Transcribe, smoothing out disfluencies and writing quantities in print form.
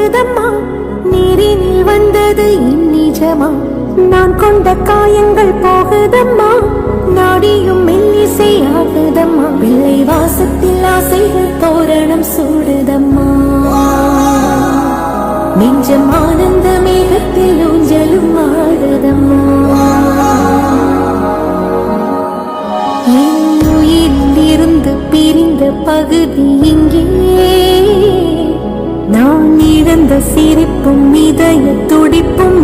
தூவுதம்மா, நீரினில் வந்தது நிஜமா. நான் கொண்ட காயங்கள் போகுதம்மா, நாடியும் மெல்லிசை ஆகுதம்மா. பிள்ளை வாசத்தில் ஆசைகள் தோரணம் சூடுதம்மா. நெஞ்சம் ஆனந்த மேகத்தில் ஊஞ்சலும் ஆடுதம்மா. என் உயிரில் இருந்து பிரிந்த பகுதி இங்கே, நான் இழந்த சிரிப்பும் இதய துடிப்பும்